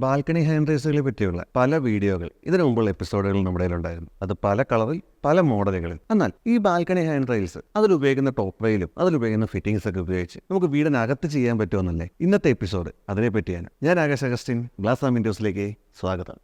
Balcony hand റൈസുകളെ പറ്റിയുള്ള പല വീഡിയോകൾ ഇതിനു മുമ്പുള്ള എപ്പിസോഡുകൾ നമ്മുടെ കയ്യിലുണ്ടായിരുന്നു. അത് പല കളറിൽ പല മോഡലുകളിൽ. എന്നാൽ ഈ ബാൽക്കണി ഹാൻഡ് റൈൽസ് അതിലുപയോഗിക്കുന്ന ടോപ്പ് റെയിലും അതിലുപയോഗിക്കുന്ന ഫിറ്റിംഗ്സ് ഒക്കെ ഉപയോഗിച്ച് നമുക്ക് വീടിനകത്ത് ചെയ്യാൻ പറ്റുമെന്നല്ലേ ഇന്നത്തെ എപ്പിസോഡ്. അതിനെപ്പറ്റിയാണ്. ഞാൻ ആകാശ് അഗസ്റ്റിൻ. ഗ്ലാസ് ആൻഡ് വിൻഡോസിലേക്ക് സ്വാഗതം.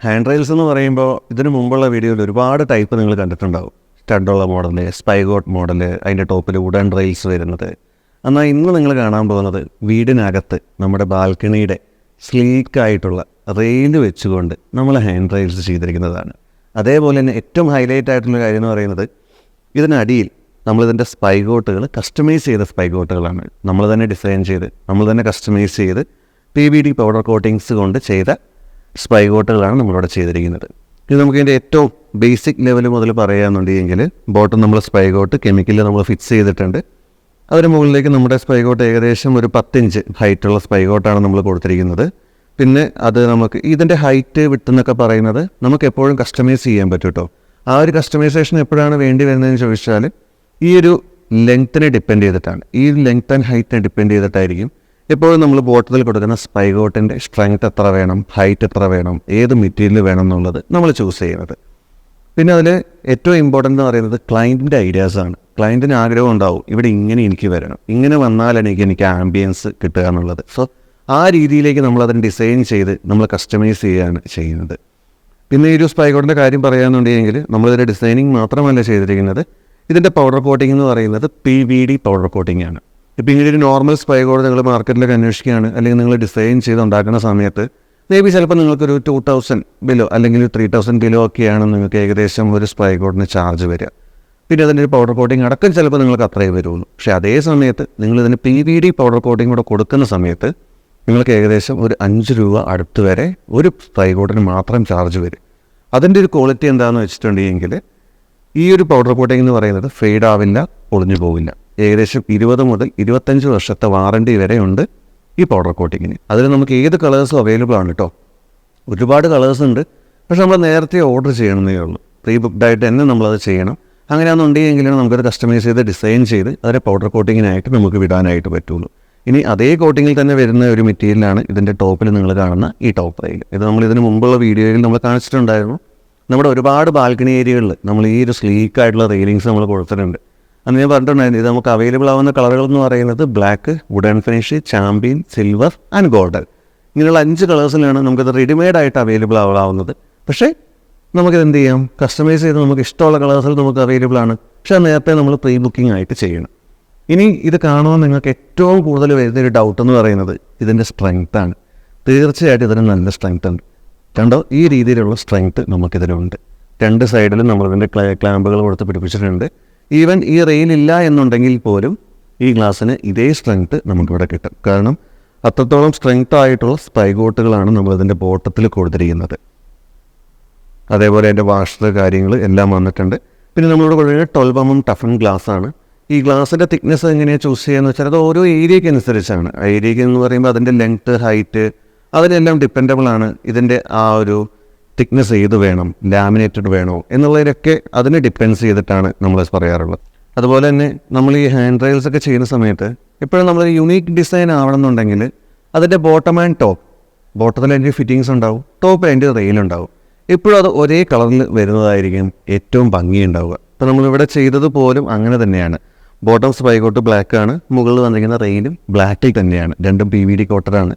ഹാൻഡ് റെയിൽസ് എന്ന് പറയുമ്പോൾ ഇതിനു മുമ്പുള്ള വീഡിയോയിൽ ഒരുപാട് ടൈപ്പ് നിങ്ങൾ കണ്ടിട്ടുണ്ടാവും. സ്റ്റഡുള്ള മോഡല്, സ്പൈഗോട്ട് മോഡല്, അതിൻ്റെ ടോപ്പിൽ വുഡൻ റെയിൽസ് വരുന്നത്. എന്നാൽ ഇന്ന് നിങ്ങൾ കാണാൻ പോകുന്നത് വീടിനകത്ത് നമ്മുടെ ബാൽക്കണിയുടെ സ്ലീക്കായിട്ടുള്ള റെയിൽ വെച്ചുകൊണ്ട് നമ്മൾ ഹാൻഡ് റെയിൽസ് ചെയ്തിരിക്കുന്നതാണ്. അതേപോലെ തന്നെ ഏറ്റവും ഹൈലൈറ്റ് ആയിട്ടുള്ള കാര്യം എന്ന് പറയുന്നത് ഇതിനടിയിൽ നമ്മളിതിൻ്റെ സ്പൈഗോട്ടുകൾ കസ്റ്റമൈസ് ചെയ്ത സ്പൈഗോട്ടുകളാണ്. നമ്മൾ തന്നെ ഡിസൈൻ ചെയ്ത് നമ്മൾ തന്നെ കസ്റ്റമൈസ് ചെയ്ത് PVD പൗഡർ കോട്ടിങ്സ് കൊണ്ട് ചെയ്ത സ്പൈഗോട്ടുകളാണ് നമ്മളിവിടെ ചെയ്തിരിക്കുന്നത്. ഇത് നമുക്കിതിൻ്റെ ഏറ്റവും ബേസിക് ലെവൽ മുതൽ പറയുകയാണെന്നുണ്ടെങ്കിൽ ബോട്ടം നമ്മൾ സ്പൈഗോട്ട് കെമിക്കലിൽ നമ്മൾ ഫിക്സ് ചെയ്തിട്ടുണ്ട്. അതിന് മുകളിലേക്ക് നമ്മുടെ സ്പൈഗോട്ട് ഏകദേശം ഒരു 10 ഇഞ്ച് ഹൈറ്റുള്ള സ്പൈഗോട്ടാണ് നമ്മൾ കൊടുത്തിരിക്കുന്നത്. പിന്നെ അത് നമുക്ക് ഇതിൻ്റെ ഹൈറ്റ് വിട്ടെന്നൊക്കെ പറയുന്നത് നമുക്ക് എപ്പോഴും കസ്റ്റമൈസ് ചെയ്യാൻ പറ്റും കേട്ടോ. ആ ഒരു കസ്റ്റമൈസേഷൻ എപ്പോഴാണ് വേണ്ടി വരുന്നതെന്ന് ചോദിച്ചാൽ ഈ ഒരു ലെങ്ത്തിനെ ഡിപ്പെൻഡ് ചെയ്തിട്ടാണ്. ഈ ലെങ്ത് ആൻഡ് ഹൈറ്റിനെ ഡിപ്പെൻഡ് ചെയ്തിട്ടായിരിക്കും എപ്പോഴും നമ്മൾ ബോട്ടത്തിൽ കൊടുക്കുന്ന സ്പൈഗോട്ടിൻ്റെ സ്ട്രെങ്ത് എത്ര വേണം, ഹൈറ്റ് എത്ര വേണം, ഏത് മെറ്റീരിയൽ വേണം എന്നുള്ളത് നമ്മൾ ചൂസ് ചെയ്യുന്നത്. പിന്നെ അതിൽ ഏറ്റവും ഇമ്പോർട്ടൻ്റ് എന്ന് പറയുന്നത് ക്ലയൻറ്റിൻ്റെ ഐഡിയാസാണ്. ക്ലയൻറ്റിന് ആഗ്രഹം ഉണ്ടാവും ഇവിടെ ഇങ്ങനെ എനിക്ക് വരണം, ഇങ്ങനെ വന്നാലാണ് എനിക്ക് ആംബിയൻസ് കിട്ടുക എന്നുള്ളത്. സോ ആ രീതിയിലേക്ക് നമ്മളതിന് ഡിസൈൻ ചെയ്ത് നമ്മൾ കസ്റ്റമൈസ് ചെയ്യുകയാണ് ചെയ്യുന്നത്. പിന്നെ ഈ ഒരു സ്പൈഗോട്ടിൻ്റെ കാര്യം പറയുകയാണെന്നുണ്ടെങ്കിൽ നമ്മളിതിൻ്റെ ഡിസൈനിങ് മാത്രമല്ല ചെയ്തിരിക്കുന്നത്, ഇതിൻ്റെ പൗഡർ കോട്ടിംഗ് എന്ന് പറയുന്നത് PVD പൗഡർ കോട്ടിംഗ് ആണ്. ഇപ്പോൾ ഇങ്ങനെ ഒരു നോർമൽ സ്പൈഗോട്ട് നിങ്ങൾ മാർക്കറ്റിലൊക്കെ അന്വേഷിക്കുകയാണ്, അല്ലെങ്കിൽ നിങ്ങൾ ഡിസൈൻ ചെയ്ത് ഉണ്ടാക്കുന്ന സമയത്ത് ചിലപ്പോൾ നിങ്ങൾക്കൊരു 2000 ബിലോ അല്ലെങ്കിൽ 3000 ബിലോ ഒക്കെയാണ് നിങ്ങൾക്ക് ഏകദേശം ഒരു സ്പൈഗോട്ടിന് ചാർജ് വരിക. പിന്നെ അതിൻ്റെ ഒരു പൗഡർ കോട്ടിംഗ് അടക്കം ചിലപ്പോൾ നിങ്ങൾക്ക് അത്രയേ വരുള്ളൂ. പക്ഷേ അതേ സമയത്ത് നിങ്ങളിതിന് PVD പൗഡർ കോട്ടിംഗ് കൂടെ കൊടുക്കുന്ന സമയത്ത് നിങ്ങൾക്ക് ഏകദേശം ഒരു 5 രൂപ അടുത്ത് വരെ ഒരു സ്പൈഗോട്ടിന് മാത്രം ചാർജ് വരും. അതിൻ്റെ ഒരു ക്വാളിറ്റി എന്താണെന്ന് വെച്ചിട്ടുണ്ടെങ്കിൽ ഈ ഒരു പൗഡർ കോട്ടിംഗ് എന്ന് പറയുന്നത് ഫെയ്ഡ് ആവില്ല, പൊളിഞ്ഞു പോവില്ല. ഏകദേശം 20 മുതൽ 25 വർഷത്തെ വാറണ്ടി വരെ ഉണ്ട് ഈ പൗഡർ കോട്ടിങ്ങിന്. അതിൽ നമുക്ക് ഏത് കളേഴ്സും അവൈലബിൾ ആണ് കേട്ടോ. ഒരുപാട് കളേഴ്സ് ഉണ്ട്. പക്ഷെ നമ്മൾ നേരത്തെ ഓർഡർ ചെയ്യണമെന്നേ ഉള്ളൂ. പ്രീ ബുക്ക്ഡ് ആയിട്ട് തന്നെ നമ്മളത് ചെയ്യണം. അങ്ങനെയാണെന്നുണ്ടെങ്കിലും നമുക്കത് കസ്റ്റമൈസ് ചെയ്ത് ഡിസൈൻ ചെയ്ത് അതിൻ്റെ പൗഡർ കോട്ടിങ്ങിനായിട്ട് നമുക്ക് വിടാനായിട്ട് പറ്റുള്ളൂ. ഇനി അതേ കോട്ടിങ്ങിൽ തന്നെ വരുന്ന ഒരു മെറ്റീരിയലാണ് ഇതിൻ്റെ ടോപ്പിൽ നിങ്ങൾ കാണുന്ന ഈ ടോപ്പ് റെയിൽ. ഇത് നമ്മൾ ഇതിന് മുമ്പുള്ള വീഡിയോയിൽ നമ്മൾ കാണിച്ചിട്ടുണ്ടായിരുന്നു. നമ്മുടെ ഒരുപാട് ബാൽക്കണി ഏരിയകളിൽ നമ്മൾ ഈ ഒരു സ്ലീക്കായിട്ടുള്ള റെയിലിങ്സ് നമ്മൾ കൊടുത്തിട്ടുണ്ട്. അന്ന് ഞാൻ പറഞ്ഞിട്ടുണ്ടായിരുന്നു ഇത് നമുക്ക് അവൈലബിൾ ആവുന്ന കളറുകൾ എന്ന് പറയുന്നത് black, wooden finish, champion, silver and golden. ഇങ്ങനെയുള്ള 5 കളേഴ്സിലാണ് നമുക്കത് റെഡിമെയ്ഡ് ആയിട്ട് അവൈലബിൾ ആവുന്നത്. പക്ഷേ നമുക്കിത് എന്ത് ചെയ്യാം, കസ്റ്റമൈസ് ചെയ്ത് നമുക്ക് ഇഷ്ടമുള്ള കളേഴ്സിൽ നമുക്ക് അവൈലബിൾ ആണ്. പക്ഷേ നേരത്തെ നമ്മൾ പ്രീ ബുക്കിംഗ് ആയിട്ട് ചെയ്യണം. ഇനി ഇത് കാണുമ്പോൾ നിങ്ങൾക്ക് ഏറ്റവും കൂടുതൽ വരുന്നൊരു ഡൗട്ട് എന്ന് പറയുന്നത് ഇതിൻ്റെ സ്ട്രെങ്ത് ആണ്. തീർച്ചയായിട്ടും ഇതിന് നല്ല സ്ട്രെങ്ത് ഉണ്ട്. കണ്ടോ, ഈ രീതിയിലുള്ള സ്ട്രെങ്ത് നമുക്കിതിനുണ്ട്. 2 സൈഡിലും നമ്മളിതിൻ്റെ ക്ലാമ്പുകൾ കൊടുത്ത് പിടിപ്പിച്ചിട്ടുണ്ട്. ഈവൻ ഈ റെയിൽ ഇല്ല എന്നുണ്ടെങ്കിൽ പോലും ഈ ഗ്ലാസ്സിന് ഇതേ സ്ട്രെങ്ത് നമുക്കിവിടെ കിട്ടും. കാരണം അത്രത്തോളം സ്ട്രെങ്ത് ആയിട്ടുള്ള സ്പൈഗോട്ടുകളാണ് നമ്മളിതിൻ്റെ ബോട്ടത്തിൽ കൊടുത്തിരിക്കുന്നത്. അതേപോലെ അതിൻ്റെ വാഷർ കാര്യങ്ങൾ എല്ലാം വന്നിട്ടുണ്ട്. പിന്നെ നമ്മളിവിടെ കൊടുക്കുന്നത് 12 mm ടഫൻ ഗ്ലാസ് ആണ്. ഈ ഗ്ലാസിൻ്റെ തിക്നെസ് എങ്ങനെയാണ് ചൂസ് ചെയ്യുകയെന്ന് വെച്ചാൽ അത് ഓരോ ഏരിയയ്ക്ക് അനുസരിച്ചാണ്. ഏരിയയ്ക്ക് എന്ന് പറയുമ്പോൾ അതിൻ്റെ ലെങ്ത്ത്, ഹൈറ്റ് അതിനെല്ലാം ഡിപ്പെൻഡബിൾ ആണ്. ഇതിൻ്റെ ആ ഒരു തിക്നെസ് ഏത് വേണം, ലാമിനേറ്റഡ് വേണോ എന്നുള്ളതിനൊക്കെ അതിന് ഡിപ്പെൻസ് ചെയ്തിട്ടാണ് നമ്മൾ പറയാറുള്ളത്. അതുപോലെ തന്നെ നമ്മൾ ഈ ഹാൻഡ് റെയിൽസ് ഒക്കെ ചെയ്യുന്ന സമയത്ത് എപ്പോഴും നമ്മൾ യുണീക്ക് ഡിസൈൻ ആവണമെന്നുണ്ടെങ്കിൽ അതിൻ്റെ ബോട്ടം ആൻഡ് ടോപ്പ്, ബോട്ടത്തിൽ അതിൻ്റെ ഫിറ്റിങ്സ് ഉണ്ടാവും, ടോപ്പ് അതിൻ്റെ റെയിലുണ്ടാവും. എപ്പോഴും അത് ഒരേ കളറിൽ വരുന്നതായിരിക്കും ഏറ്റവും ഭംഗിയുണ്ടാവുക. ഇപ്പോൾ നമ്മളിവിടെ ചെയ്തത് പോലും അങ്ങനെ തന്നെയാണ്. ബോട്ടം സ്പൈഗോട്ട് ബ്ലാക്ക് ആണ്, മുകളിൽ വന്നിരിക്കുന്ന റെയിലും ബ്ലാക്കിൽ തന്നെയാണ്. രണ്ടും PVD കോട്ടറാണ്.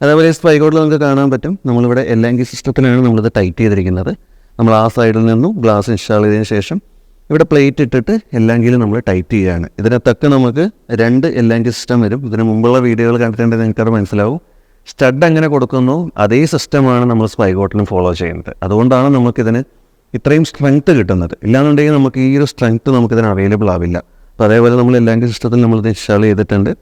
അതേപോലെ സ്പൈഗോട്ടിൽ നമുക്ക് കാണാൻ പറ്റും നമ്മളിവിടെ LNG സിസ്റ്റത്തിലാണ് നമ്മളിത് ടൈറ്റ് ചെയ്തിരിക്കുന്നത്. നമ്മൾ ആ സൈഡിൽ നിന്നും ഗ്ലാസ് ഇൻസ്റ്റാൾ ചെയ്തതിന് ശേഷം ഇവിടെ പ്ലേറ്റ് ഇട്ടിട്ട് LNGയിൽ നമ്മൾ ടൈറ്റ് ചെയ്യുകയാണ്. ഇതിനകത്തൊക്കെ നമുക്ക് 2 LNG സിസ്റ്റം വരും. ഇതിന് മുമ്പുള്ള വീഡിയോകൾ കണ്ടിട്ടുണ്ടെങ്കിൽ നിങ്ങൾക്കത് മനസ്സിലാവും. സ്റ്റഡ് എങ്ങനെ കൊടുക്കുന്നു അതേ സിസ്റ്റമാണ് നമ്മൾ സ്പൈഗോട്ടിനും ഫോളോ ചെയ്യുന്നത്. അതുകൊണ്ടാണ് നമുക്കിതിന് ഇത്രയും സ്ട്രെങ്ത്ത് കിട്ടുന്നത്. ഇല്ലാന്നുണ്ടെങ്കിൽ നമുക്ക് ഈ ഒരു സ്ട്രെങ്ത്ത് നമുക്കിതിന് അവൈലബിൾ ആവില്ല. അപ്പോൾ അതേപോലെ നമ്മൾ LNG സിസ്റ്റത്തിൽ നമ്മളിത് ഇൻസ്റ്റാൾ ചെയ്തിട്ടുണ്ട്.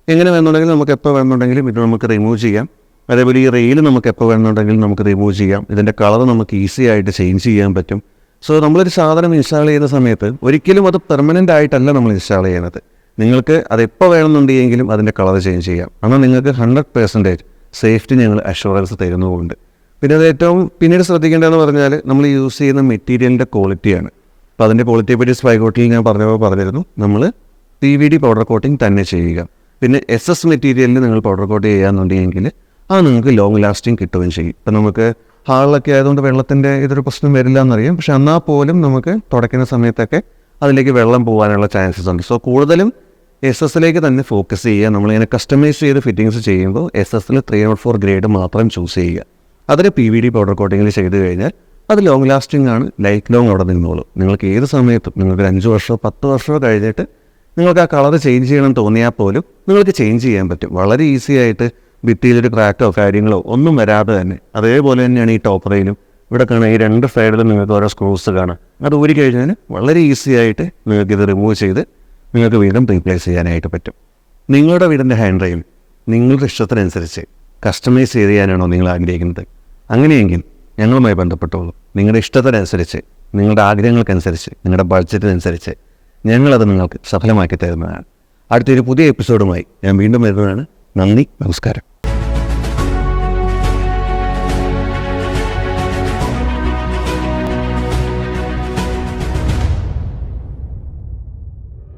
എങ്ങനെ വേണമെന്നുണ്ടെങ്കിലും നമുക്ക് എപ്പോൾ വേണമെന്നുണ്ടെങ്കിലും ഇത് നമുക്ക് റിമൂവ് ചെയ്യാം. അതേപോലെ ഈ റെയിൽ നമുക്ക് എപ്പോൾ വേണമെന്നുണ്ടെങ്കിലും നമുക്ക് റിമൂവ് ചെയ്യാം. ഇതിൻ്റെ കളർ നമുക്ക് ഈസി ആയിട്ട് ചേഞ്ച് ചെയ്യാൻ പറ്റും. സോ നമ്മളൊരു സാധനം ഇൻസ്റ്റാൾ ചെയ്യുന്ന സമയത്ത് ഒരിക്കലും അത് പെർമനൻ്റ് ആയിട്ടല്ല നമ്മൾ ഇൻസ്റ്റാൾ ചെയ്യുന്നത്. നിങ്ങൾക്ക് അത് എപ്പോൾ വേണമെന്നുണ്ടെങ്കിലും അതിൻ്റെ കളർ ചേഞ്ച് ചെയ്യാം. എന്നാൽ നിങ്ങൾക്ക് 100% സേഫ്റ്റി ഞങ്ങൾ അഷുറൻസ് തരുന്നതുകൊണ്ട്. പിന്നെ അത് ഏറ്റവും പിന്നീട് ശ്രദ്ധിക്കേണ്ടതെന്ന് പറഞ്ഞാൽ നമ്മൾ യൂസ് ചെയ്യുന്ന മെറ്റീരിയലിൻ്റെ ക്വാളിറ്റിയാണ്. അപ്പോൾ അതിൻ്റെ ക്വാളിറ്റിയെപ്പറ്റി സ്പൈകോട്ടിൽ ഞാൻ പറഞ്ഞിരുന്നു, നമ്മൾ PVD പൗഡർ കോട്ടിങ് തന്നെ ചെയ്യുക. പിന്നെ SS മെറ്റീരിയലിൽ നിങ്ങൾ പൗഡർ കോട്ട് ചെയ്യാന്നുണ്ടെങ്കിൽ അത് നിങ്ങൾക്ക് ലോങ് ലാസ്റ്റിംഗ് കിട്ടുകയും ചെയ്യും. ഇപ്പം നമുക്ക് ഹാളിലൊക്കെ ആയതുകൊണ്ട് വെള്ളത്തിൻ്റെ ഇതൊരു പ്രശ്നം വരില്ല എന്നറിയാം, പക്ഷെ എന്നാൽ പോലും നമുക്ക് തുടയ്ക്കുന്ന സമയത്തൊക്കെ അതിലേക്ക് വെള്ളം പോകാനുള്ള ചാൻസസ് ഉണ്ട്. സോ കൂടുതലും SS തന്നെ ഫോക്കസ് ചെയ്യുക. നമ്മളിങ്ങനെ കസ്റ്റമൈസ് ചെയ്ത് ഫിറ്റിങ്സ് ചെയ്യുമ്പോൾ SS 304 ഗ്രേഡ് മാത്രം ചൂസ് ചെയ്യുക. അതിന് PVD പൗഡർ കോട്ടിങ്ങിൽ ചെയ്ത് കഴിഞ്ഞാൽ അത് ലോങ് ലാസ്റ്റിംഗ് ആണ്, ലൈഫ് ലോങ് അവിടെ നിന്നോളും. നിങ്ങൾക്ക് ഏത് സമയത്തും നിങ്ങൾക്ക് 5 വർഷമോ 10 വർഷമോ കഴിഞ്ഞിട്ട് നിങ്ങൾക്ക് ആ കളർ ചേഞ്ച് ചെയ്യണം തോന്നിയാൽ പോലും നിങ്ങൾക്ക് ചേഞ്ച് ചെയ്യാൻ പറ്റും. വളരെ ഈസി ആയിട്ട് ഭിത്തിയിലൊരു ക്രാക്കോ കാര്യങ്ങളോ ഒന്നും വരാതെ തന്നെ. അതേപോലെ തന്നെയാണ് ഈ ടോപ്പ് റെയിലും. ഇവിടെ കാണാം, ഈ 2 സൈഡിലും നിങ്ങൾക്ക് ഓരോ സ്ക്രൂസ് കാണാം. അത് ഊരി കഴിഞ്ഞാൽ വളരെ ഈസി ആയിട്ട് നിങ്ങൾക്കിത് റിമൂവ് ചെയ്ത് നിങ്ങൾക്ക് വീണ്ടും റീപ്ലേസ് ചെയ്യാനായിട്ട് പറ്റും. നിങ്ങളുടെ വീടിൻ്റെ ഹാൻഡ് റെയിൽ നിങ്ങളുടെ ഇഷ്ടത്തിനനുസരിച്ച് കസ്റ്റമൈസ് ചെയ്ത് ചെയ്യാനാണോ നിങ്ങൾ ആഗ്രഹിക്കുന്നത്? അങ്ങനെയെങ്കിൽ ഞങ്ങളുമായി ബന്ധപ്പെട്ടോളൂ. നിങ്ങളുടെ ഇഷ്ടത്തിനനുസരിച്ച്, നിങ്ങളുടെ ആഗ്രഹങ്ങൾക്കനുസരിച്ച്, നിങ്ങളുടെ ബഡ്ജറ്റിനനുസരിച്ച് ഞങ്ങളത് നിങ്ങൾക്ക് സഫലമാക്കി തരുന്നതാണ്. അടുത്തൊരു പുതിയ എപ്പിസോഡുമായി ഞാൻ വീണ്ടും വരുന്നതാണ്. നന്ദി, നമസ്കാരം.